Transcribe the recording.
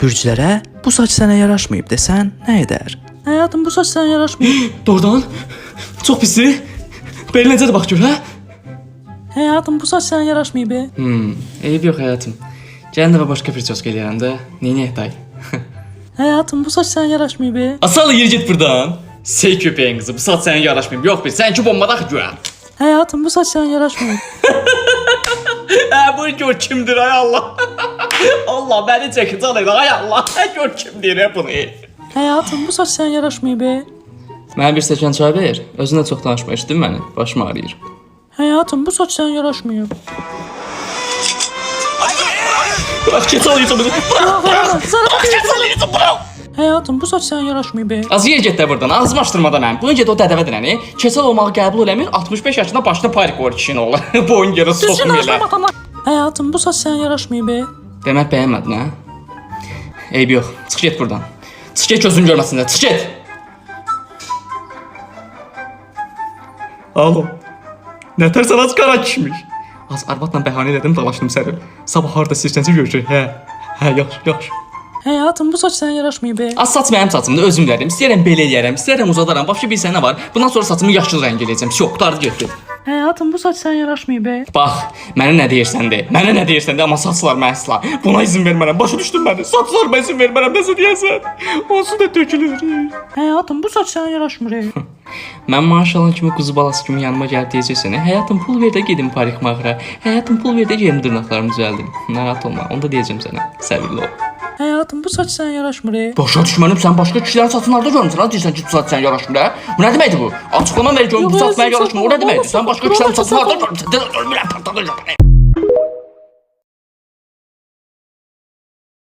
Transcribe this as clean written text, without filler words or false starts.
Bürclərə bu saç sənə yaraşmayıb desən, nə edər? Həyatım, bu saç sənə yaraşmır. Doğrudan? Çox pisdir. Belə necədir bax gör, hə? Həyatım, bu saç sənə yaraşmır. Eyb yox həyatım. Gəlin də başqa bir çosk eləyərəm də. Neyniyək day? Həyatım, bu saç sənə yaraşmır. Asal yer get buradan. Sey köpəyin qızı, bu saç sənə yaraşmayıb. Yox bir, sənki bombada axı görəm. Həyatım, bu saç sənə yaraşmır. Bu gör kimdir ay Allah. Allah məni çəkəcək ay Allah. Gör kimdir bunu. Həyatım, bu saç sənə yaraşmır. Mənə bir stəkan çay ver. Özünə çox danışma, eşitdin məni? Başım ağrıyır. Həyatım, bu saç sənə yaraşmır. Bırak keç alayım bunu. Bırak keç alayım bunu. Həyatım, bu saç sənə yaraşmır. Az yer get də buradan, ağzımı açdırmadan mən. Bunu get o dədəvə dirəni. Keçəl olmağı qəbul eləmir, 65 yaşında başına parik qoyur kişinin oğlu. Boyun yerə soxum elə. Həyatım, bu saç sənə yaraşmır. Demək bəyənmədin, hə? Eyb yox, çıx get buradan. Çıx get gözün görməsin də, çıx get. Alo. Nə tərsən az qara kişmiş. Az arvadla bəhanə elədim, dalaşdım sənin. Sabah harda istəyirsənsə görüşək, hə? Hə, yaxşı, yaxşı. Həyatım, bu saç sənə yaraşmır. Az saç mənim saçımdır, özüm bilərəm. İstəyirəm belə eləyərəm, istəyirəm uzadaram. Başqa bir sənə var. Bundan sonra saçımı yaşıl rəng eləyəcəm. Yox, qutardı getdi. Həyatım, bu saç sənə yaraşmır. Bax, mənə nə deyirsən de. Mənə nə deyirsən de, amma saçlar mənə əsla. Buna izin vermərəm. Başa düşdün məni. Saçlar mənə izin vermərəm, nəsə deyəsən. Onsuz da tökülür. Həyatım, bu saç sənə yaraşmır. Mən maaş alan kimi quzu balası kimi yanıma gəlib deyəcəksən. Həyatım pul ver də gedim parik mağara. Həyatım pul ver də gedim dırnaqlarımı düzəldim. Narahat olma. Onu da deyəcəm sənə. Səbirli ol. Həyatım, bu saç sənə yaraşmır. Başa düşmənim, sən başqa kişilərin saçını harda görmüsən? Ha deyirsən ki, bu saç sənə yaraşmır, hə? Bu nə deməkdir bu? Açıqlama ver görüm, bu saç mənə yaraşmır. O nə deməkdir? Sən başqa kişilərin saçını harda görmüsən? Dedə, ölmürəm, partladın.